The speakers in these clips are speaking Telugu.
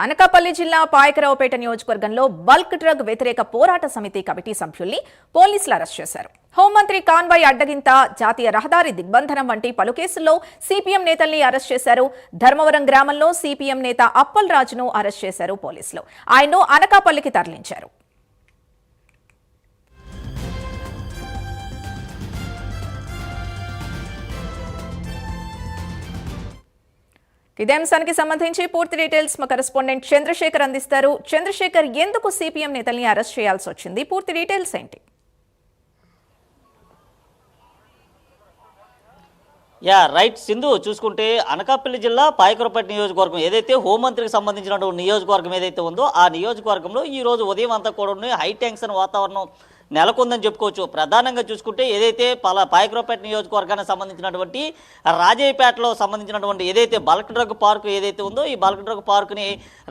అనకాపల్లి జిల్లా పాయకరావుపేట నియోజకవర్గంలో బల్క్ డ్రగ్ వ్యతిరేక పోరాట సమితి కమిటీ సభ్యుల్ని పోలీసులు అరెస్ట్ చేశారు. హోంమంత్రి కాన్వాయ్ అడ్డగింత, జాతీయ రహదారి దిగ్బంధనం వంటి పలు కేసుల్లో సిపిఎం నేతల్ని అరెస్ట్ చేశారు. ధర్మవరం గ్రామంలో సిపిఎం నేత అప్పల్ రాజును అరెస్ట్ చేశారు పోలీసులు. ఆయన్ను అనకాపల్లికి తరలించారు. ఇదే అంశానికి సంబంధించి పూర్తి డీటెయిల్స్ మా కరెస్పాండెంట్ చంద్రశేఖర్ అందిస్తారు. చంద్రశేఖర్, ఎందుకు సిపిఎం నేతల్ని అరెస్ట్ చేయాల్సి వచ్చింది? పూర్తి డీటెయిల్స్ ఏంటి? రైట్ సింధు, చూసుకుంటే అనకాపల్లి జిల్లా పాయకరావుపేట నియోజకవర్గం ఏదైతే హోంమంత్రికి సంబంధించినటువంటి నియోజకవర్గం ఏదైతే ఉందో ఆ నియోజకవర్గంలో ఈ రోజు ఉదయం అంతా కూడా హై టెన్షన్ వాతావరణం నెలకొందని చెప్పుకోవచ్చు. ప్రధానంగా చూసుకుంటే ఏదైతే పాయకరావుపేట నియోజకవర్గానికి సంబంధించినటువంటి రాజయ్యపేటలో సంబంధించినటువంటి ఏదైతే బల్క్ డ్రగ్ పార్క్ ఏదైతే ఉందో ఈ బల్క్ డ్రగ్ పార్క్ని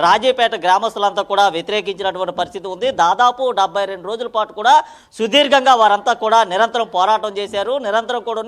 రాజయ్యపేట గ్రామస్తులంతా కూడా వ్యతిరేకించినటువంటి పరిస్థితి ఉంది. దాదాపు 72 రోజుల పాటు కూడా సుదీర్ఘంగా వారంతా కూడా నిరంతరం పోరాటం చేశారు. నిరంతరం కూడా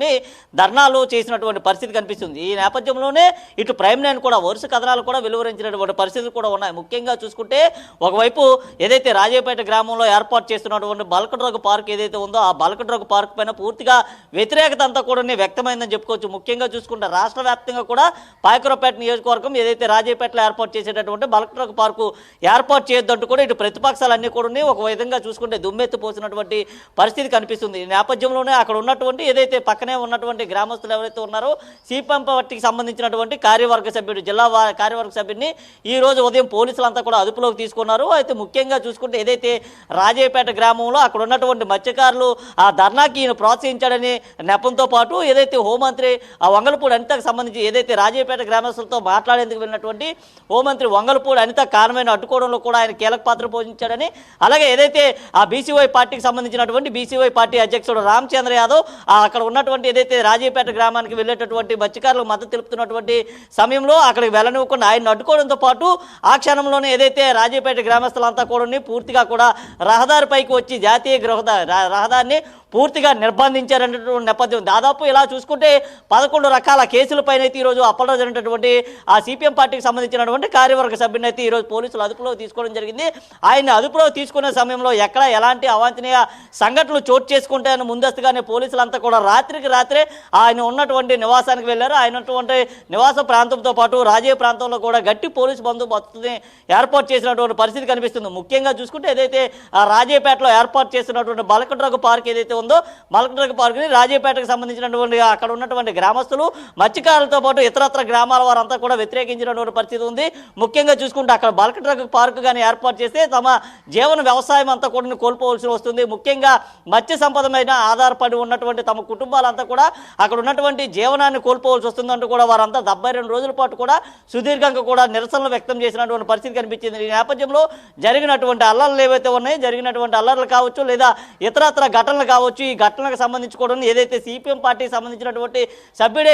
ధర్నాలు చేసినటువంటి పరిస్థితి కనిపిస్తుంది. ఈ నేపథ్యంలోనే ఇటు ప్రైమ్ లైన్ కూడా వరుస కథనాలు కూడా వెలువరించినటువంటి పరిస్థితులు కూడా ఉన్నాయి. ముఖ్యంగా చూసుకుంటే ఒకవైపు ఏదైతే రాజయ్యపేట గ్రామంలో ఏర్పాటు చేస్తున్నటువంటి బల్క్ డ్రగ్ పార్క్ ఏదైతే ఉందో ఆ బల్క్ డ్రగ్ పార్క్ పైన పూర్తిగా వ్యతిరేకత అంతా కూడా వ్యక్తమైందని చెప్పుకోవచ్చు. ముఖ్యంగా చూసుకుంటే రాష్ట్ర వ్యాప్తంగా కూడా పాయకరావుపేట నియోజకవర్గం ఏదైతే రాజయ్యపేటలో ఏర్పాటు చేసేటటువంటి బల్క్ డ్రగ్ పార్కు ఏర్పాటు చేయొద్దంటూ కూడా ఇటు ప్రతిపక్షాలన్నీ కూడా ఒక విధంగా చూసుకుంటే దుమ్మెత్తి పోసినటువంటి పరిస్థితి కనిపిస్తుంది. ఈ నేపథ్యంలోనే అక్కడ ఉన్నటువంటి ఏదైతే పక్కనే ఉన్నటువంటి గ్రామస్తులు ఎవరైతే ఉన్నారో సిపిఎం పార్టీకి సంబంధించినటువంటి కార్యవర్గ సభ్యుడు జిల్లా కార్యవర్గ సభ్యుడిని ఈ రోజు ఉదయం పోలీసులంతా కూడా అదుపులోకి తీసుకున్నారు. అయితే ముఖ్యంగా చూసుకుంటే ఏదైతే రాజయ్యపేట గ్రామంలో అక్కడ ఉన్నటువంటి మత్స్యకారులు ఆ ధర్నాకి ఈయన ప్రోత్సహించాడని నెపంతో పాటు ఏదైతే హోంమంత్రి ఆ వంగలపూడి అనితకు సంబంధించి ఏదైతే రాజయ్యపేట గ్రామస్తులతో మాట్లాడేందుకు వెళ్ళినటువంటి హోంమంత్రి వంగలపూడి అనిత కారణమైన అడ్డుకోవడంలో కూడా ఆయన కీలక పాత్ర పోషించాడని, అలాగే ఏదైతే ఆ బీసీవై పార్టీకి సంబంధించినటువంటి బీసీవై పార్టీ అధ్యక్షుడు రామచంద్ర యాదవ్ అక్కడ ఉన్నటువంటి ఏదైతే రాజయ్యపేట గ్రామానికి వెళ్ళేటటువంటి మత్స్యకారులకు మద్దతు తెలుపుతున్నటువంటి సమయంలో అక్కడికి వెళ్ళనివ్వకుండా ఆయన అడ్డుకోవడంతో పాటు ఆ క్షణంలోనే ఏదైతే రాజయ్యపేట గ్రామస్తులంతా కూడా పూర్తిగా కూడా రహదారిపైకి వచ్చి జాతీయ రహదారిని పూర్తిగా నిర్బంధించారనేటువంటి నేపథ్యం. దాదాపు ఇలా చూసుకుంటే 11 రకాల కేసులపైన అయితే ఈరోజు అప్పట్లో జరిగినటువంటి ఆ సిపిఎం పార్టీకి సంబంధించినటువంటి కార్యవర్గ సభ్యుని అయితే ఈరోజు పోలీసులు అదుపులోకి తీసుకోవడం జరిగింది. ఆయన అదుపులోకి తీసుకునే సమయంలో ఎక్కడ ఎలాంటి అవాంఛనీయ సంఘటనలు చోటు చేసుకుంటాయని ముందస్తుగానే పోలీసులంతా కూడా రాత్రికి రాత్రే ఆయన ఉన్నటువంటి నివాసానికి వెళ్ళారు. ఆయన ఉన్నటువంటి నివాస ప్రాంతంతో పాటు రాజయ్య ప్రాంతంలో కూడా గట్టి పోలీసు బందోబస్తుని ఏర్పాటు చేసినటువంటి పరిస్థితి కనిపిస్తుంది. ముఖ్యంగా చూసుకుంటే ఏదైతే ఆ రాజయ్యపేటలో ఏర్పాటు చేస్తున్నటువంటి బల్క్ డ్రగ్ పార్క్ ఏదైతే ఉందో బల్క్ డ్రగ్ పార్క్ని రాజయ్యపేటకు సంబంధించినటువంటి అక్కడ ఉన్నటువంటి గ్రామస్తులు మత్స్యకారులతో పాటు ఇతరత్ర గ్రామాల వారంతా కూడా వ్యతిరేకించినటువంటి పరిస్థితి ఉంది. ముఖ్యంగా చూసుకుంటే అక్కడ బల్క్ డ్రగ్ పార్క్ కానీ ఏర్పాటు చేస్తే తమ జీవన వ్యవసాయం అంతా కూడా కోల్పోవలసి వస్తుంది. ముఖ్యంగా మత్స్య సంపద మీద ఆధారపడి ఉన్నటువంటి తమ కుటుంబాలంతా కూడా అక్కడ ఉన్నటువంటి జీవనాన్ని కోల్పోవలసి వస్తుందంటూ కూడా వారంతా 72 రోజుల పాటు కూడా సుదీర్ఘంగా కూడా నిరసనలు వ్యక్తం చేసినటువంటి పరిస్థితి కనిపించింది. ఈ నేపథ్యంలో జరిగినటువంటి అల్లర్లు ఏవైతే ఉన్నాయో జరిగినటువంటి అల్లర్లు కావచ్చు లేదా ఇతరత్ర ఘటనలు కావచ్చు, ఈ ఘటనకు సంబంధించి కూడా ఏదైతే సిపిఎం పార్టీకి సంబంధించినటువంటి సభ్యుడే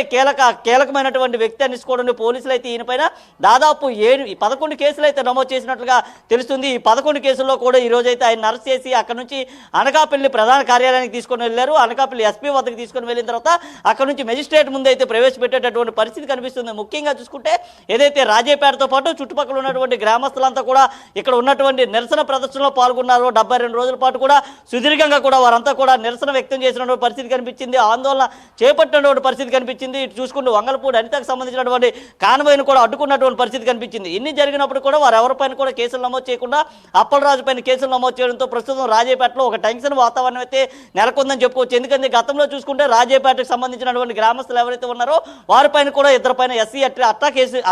కీలకమైనటువంటి వ్యక్తి అనేసుకోవడం పోలీసులు అయితే ఈయనపైన దాదాపు 11 కేసులు అయితే నమోదు చేసినట్లుగా తెలుస్తుంది. ఈ 11 కేసుల్లో కూడా ఈ రోజు అయితే ఆయన అరెస్ట్ చేసి అక్కడ నుంచి అనకాపల్లి ప్రధాన కార్యాలయానికి తీసుకొని వెళ్ళారు. అనకాపల్లి ఎస్పీ వద్దకు తీసుకొని వెళ్ళిన తర్వాత అక్కడ నుంచి మెజిస్ట్రేట్ ముందు అయితే ప్రవేశపెట్టేటటువంటి పరిస్థితి కనిపిస్తుంది. ముఖ్యంగా చూసుకుంటే ఏదైతే రాజయ్యపేటతో పాటు చుట్టుపక్కల ఉన్నటువంటి గ్రామస్తులంతా కూడా ఇక్కడ ఉన్నటువంటి నిరసన ప్రదర్శనలో పాల్గొన్నారో 72 రోజుల పాటు కూడా సుదీర్ఘంగా కూడా వారంతా కూడా నిరసన వ్యక్తం చేసినటువంటి పరిస్థితి కనిపించింది. ఆందోళన చేపట్టినటువంటి పరిస్థితి కనిపించింది. ఇటు చూసుకుంటూ వంగలపూడి అనితకు సంబంధించినటువంటి కాన్వాయ్ను కూడా అడ్డుకున్నటువంటి పరిస్థితి కనిపించింది. ఇన్ని జరిగినప్పుడు కూడా వారు ఎవరిపైన కూడా కేసులు నమోదు చేయకుండా అప్పలరాజు పైన కేసులు నమోదు చేయడంతో ప్రస్తుతం రాజయ్యపేటలో ఒక టెన్షన్ వాతావరణం అయితే నెలకొందని చెప్పుకోవచ్చు. ఎందుకంటే గతంలో చూసుకుంటే రాజయ్యపేటకు సంబంధించినటువంటి గ్రామస్తులు ఎవరైతే ఉన్నారో వారిపైన కూడా ఇద్దరిపైన ఎస్సీ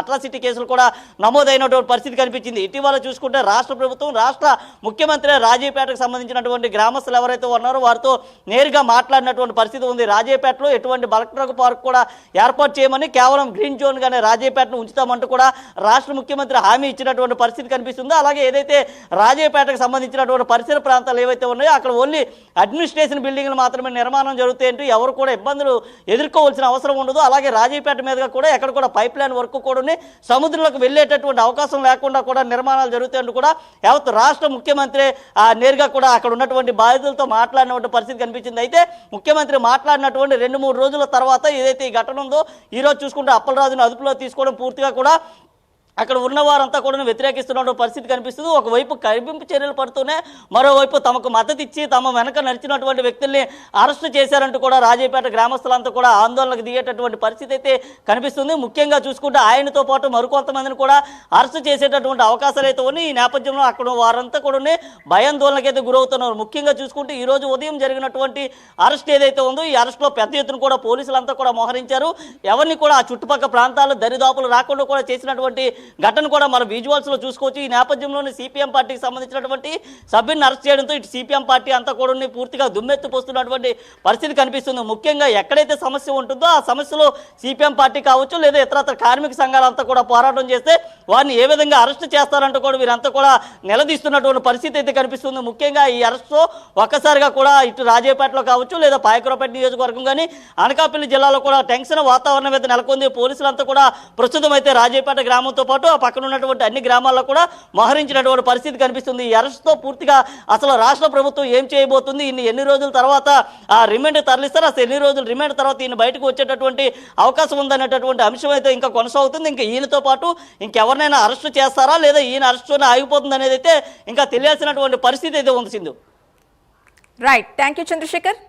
అట్రాసిటీ కేసులు కూడా నమోదైనటువంటి పరిస్థితి కనిపించింది. ఇటీవల చూసుకుంటే రాష్ట్ర ప్రభుత్వం రాష్ట్ర ముఖ్యమంత్రి రాజయ్యపేటకు సంబంధించినటువంటి గ్రామస్తులు ఎవరైతే ఉన్నారో వారితో నేరుగా మాట్లాడినటువంటి పరిస్థితి ఉంది. రాజయ్యపేటలో ఎటువంటి బల్క్ డ్రగ్ పార్క్ కూడా ఏర్పాటు చేయమని కేవలం గ్రీన్ జోన్ గానే రాజయ్యపేటను ఉంచుతామంటూ కూడా రాష్ట్ర ముఖ్యమంత్రి హామీ ఇచ్చినటువంటి పరిస్థితి కనిపిస్తుందో, అలాగే ఏదైతే రాజయ్యపేటకు సంబంధించినటువంటి పరిసర ప్రాంతాలు ఏవైతే ఉన్నాయో అక్కడ ఓన్లీ అడ్మినిస్ట్రేషన్ బిల్డింగ్లు మాత్రమే నిర్మాణం జరుగుతాయంటూ ఎవరు కూడా ఇబ్బందులు ఎదుర్కోవాల్సిన అవసరం ఉండదు. అలాగే రాజయ్యపేట మీదుగా కూడా ఎక్కడ కూడా పైప్ లైన్ వర్క్ కూడా సముద్రంలోకి వెళ్ళేటటువంటి అవకాశం లేకుండా కూడా నిర్మాణాలు జరుగుతాయంటూ కూడా యావత్ రాష్ట్ర ముఖ్యమంత్రి నేరుగా కూడా అక్కడ ఉన్నటువంటి బాధితులతో మాట్లాడినటువంటి పరిస్థితి కనిపించింది. అయితే ముఖ్యమంత్రి మాట్లాడినటువంటి 2-3 రోజుల తర్వాత ఏదైతే ఈ ఘటన ఉందో ఈరోజు చూసుకుంటే అప్పలరాజును అదుపులో తీసుకోవడం పూర్తిగా కూడా అక్కడ ఉన్న వారంతా కూడా వ్యతిరేకిస్తున్న పరిస్థితి కనిపిస్తుంది. ఒకవైపు కరిపింపు చర్యలు పడుతూనే మరోవైపు తమకు మద్దతు ఇచ్చి తమ వెనక నడిచినటువంటి వ్యక్తుల్ని అరెస్టు చేశారంటూ కూడా రాజేపేట గ్రామస్తులంతా కూడా ఆందోళనకు దిగేటటువంటి పరిస్థితి అయితే కనిపిస్తుంది. ముఖ్యంగా చూసుకుంటే ఆయనతో పాటు మరికొంతమందిని కూడా అరెస్టు చేసేటటువంటి అవకాశాలు అయితే ఉన్నాయి. ఈ నేపథ్యంలో అక్కడ వారంతా కూడా భయాందోళనకు అయితే గురవుతున్నారు. ముఖ్యంగా చూసుకుంటే ఈ రోజు ఉదయం జరిగినటువంటి అరెస్ట్ ఏదైతే ఉందో ఈ అరెస్టులో పెద్ద ఎత్తున కూడా పోలీసులంతా కూడా మోహరించారు. ఎవరిని కూడా ఆ చుట్టుపక్కల ప్రాంతాల్లో దరిదాపులు రాకుండా కూడా చేసినటువంటి ఘటన కూడా మన విజువల్స్ లో చూసుకోవచ్చు. ఈ నేపథ్యంలోనే సిపిఎం పార్టీకి సంబంధించినటువంటి సభ్యుని అరెస్ట్ చేయడంతో ఇటు సిపిఎం పార్టీ అంతా కూడా పూర్తిగా దుమ్మెత్తిపోస్తున్నటువంటి పరిస్థితి కనిపిస్తుంది. ముఖ్యంగా ఎక్కడైతే సమస్య ఉంటుందో ఆ సమస్యలో సిపిఎం పార్టీ కావచ్చు లేదా ఇతరత్ర కార్మిక సంఘాలంతా కూడా పోరాటం చేస్తే వారిని ఏ విధంగా అరెస్ట్ చేస్తారంటూ కూడా వీరంతా కూడా నిలదీస్తున్నటువంటి పరిస్థితి అయితే కనిపిస్తుంది. ముఖ్యంగా ఈ అరెస్ట్తో ఒక్కసారిగా కూడా ఇటు రాజేపేటలో కావచ్చు లేదా పాయకరావుపేట నియోజకవర్గం కానీ అనకాపల్లి జిల్లాలో కూడా టెన్షన్ వాతావరణం అయితే నెలకొంది. పోలీసులంతా కూడా ప్రస్తుతం అయితే రాజేపేట గ్రామంతో పాటు ఆ పక్కన ఉన్నటువంటి అన్ని గ్రామాల్లో కూడా మోహరించినటువంటి పరిస్థితి కనిపిస్తుంది. ఈ అరెస్ట్తో పూర్తిగా అసలు రాష్ట్ర ప్రభుత్వం ఏం చేయబోతుంది, ఎన్ని రోజుల తర్వాత ఆ రిమాండ్ తరలిస్తారు, అసలు ఎన్ని రోజులు రిమాండ్ తర్వాత ఈయన బయటకు వచ్చేటటువంటి అవకాశం ఉందనేటటువంటి అంశం అయితే ఇంకా కొనసాగుతుంది. ఇంకా ఈయనతో పాటు ఇంకెవరినైనా అరెస్టు చేస్తారా లేదా ఈయన అరెస్టుతోనే ఆగిపోతుంది అనేది అయితే ఇంకా తెలియాల్సినటువంటి పరిస్థితి అయితే ఉంది Sindhu. Right, thank you Chandrasekhar.